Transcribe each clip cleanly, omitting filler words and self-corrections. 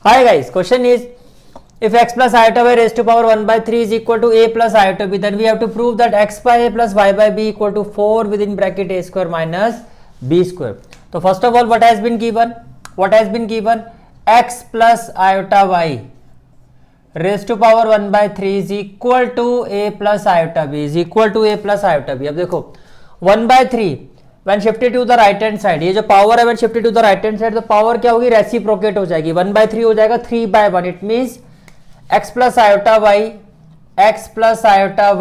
Hi guys, question is if x plus iota by raised to power 1 by 3 is equal to a plus iota b, then we have to prove that x by a plus y by b equal to 4 within bracket a square minus b square. So first of all, what has been given? What has been given? X plus iota y raised to power 1 by 3 is equal to a plus iota b is equal to a plus iota b. अब देखो 1 by 3 when shifted to the right hand side, ये जो power है when shifted to the right hand side, तो power क्या होगी? Reciprocate हो जाएगी. 1 by 3 हो जाएगा 3 by 1. It means x plus iota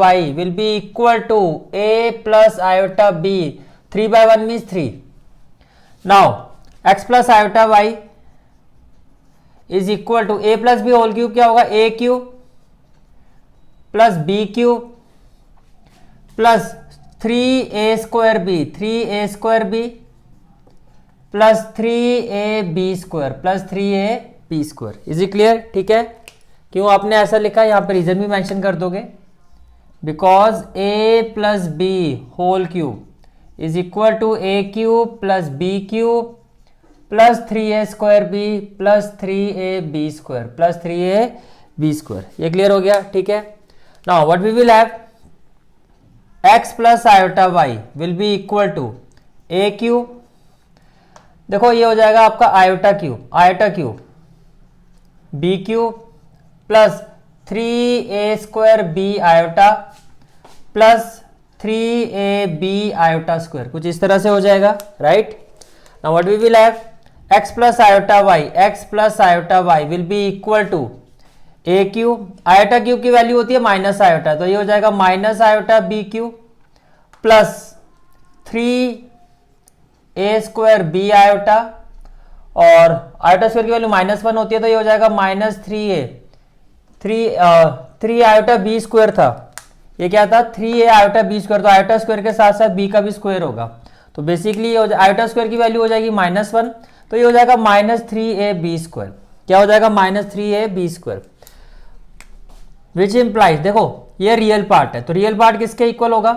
y will be equal to a plus iota b. 3 by 1 means 3. Now x plus iota y is equal to a plus b whole cube. क्या होगा? a cube plus b cube plus 3a square b, 3a square b plus 3ab square plus 3ab square. Is it clear? ठीक है. क्यों आपने ऐसा लिखा? यहाँ पे रीजन भी मेंशन कर दोगे. Because a plus b whole cube is equal to a cube plus b cube plus 3a square b plus 3ab square plus 3ab square. ये क्लियर हो गया? ठीक है. Now what we will have? x plus iota y will be equal to a cube. देखो ये हो जाएगा आपका iota cube b cube plus 3a square b iota plus 3ab iota square. कुछ इस तरह से हो जाएगा. Right. Now what we will have? x plus iota y will be equal to a cube. Iota cube की value होती है minus iota, तो ये हो जाएगा minus iota b cube plus 3a square b iota, और आयोटा स्क्वायर की value -1 होती है, तो ये हो जाएगा माइनस 3 आयोटा बी स्क्वायर था. ये क्या था? 3a iota b square. तो आयोटा स्क्वायर के साथ साथ बी का भी स्क्वायर होगा, तो बेसिकली आयोटा स्क्वायर की वैल्यू हो जाएगी -1, तो ये हो जाएगा -3ab स्क्वायर. क्या हो जाएगा? -3ab square. विच इम्प्लाइज, देखो ये रियल पार्ट है, तो रियल पार्ट किसके इक्वल होगा?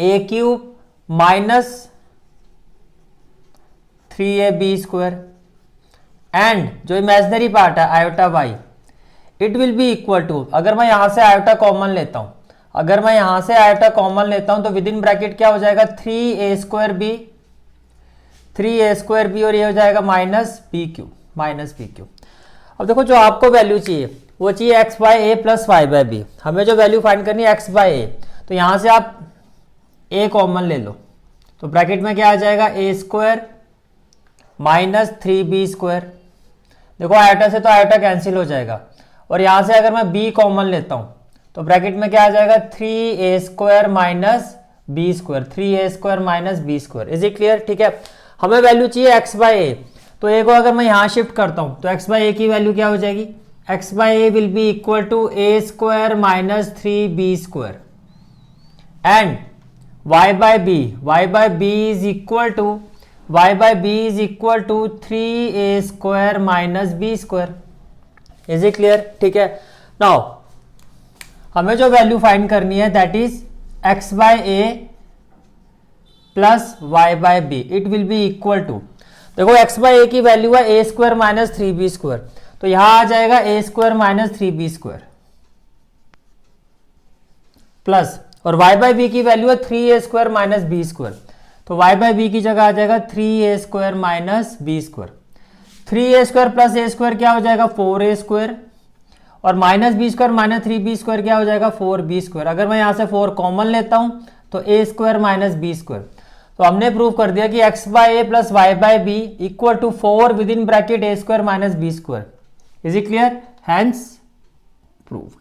a cube minus 3ab square and जो इमेजिनरी पार्ट है iota y, it will be equal to, अगर मैं यहां से आयोटा कॉमन लेता हूं, तो विद इन ब्रैकेट क्या हो जाएगा? 3a स्क्वायर बी और ये हो जाएगा माइनस बी क्यूब. अब देखो जो आपको वैल्यू चाहिए वो चाहिए x बाय ए प्लस वाई बाय बी. हमें जो वैल्यू फाइंड करनी है x बाय ए, तो यहां से आप a कॉमन ले लो, तो ब्रैकेट में क्या आ जाएगा? a square minus 3b square. देखो आयोटा से तो आयोटा कैंसिल हो जाएगा, और यहां से अगर मैं b कॉमन लेता हूं तो ब्रैकेट में क्या आ जाएगा? 3a square minus b square, 3a square minus b square. Is it clear? ठीक है. हमें वैल्यू चाहिए x बाय ए, तो a को अगर मैं यहां शिफ्ट करता हूं तो x बाय ए की वैल्यू क्या हो जाएगी? x by a will be equal to a square minus 3b square and y by b is equal to 3a square minus b square. Is it clear? ठीक है. Now हमें जो value find करनी है that is x by a plus y by b. It will be equal to, देखो x by a की value है a square minus 3b square, तो यहां आ जाएगा a square minus 3b square plus, और y बाय b की value है 3a square minus b square, तो y बाय b की जगह आ जाएगा 3a square minus b square. 3a square plus a square क्या हो जाएगा? 4a स्क्वायर, और minus b square minus 3b square क्या हो जाएगा? 4b square. अगर मैं यहां से 4 कॉमन लेता हूं तो a square minus b square. तो हमने प्रूव कर दिया कि x by a plus y by b equal to 4 within bracket a square minus b square. Is it clear? Hence proved.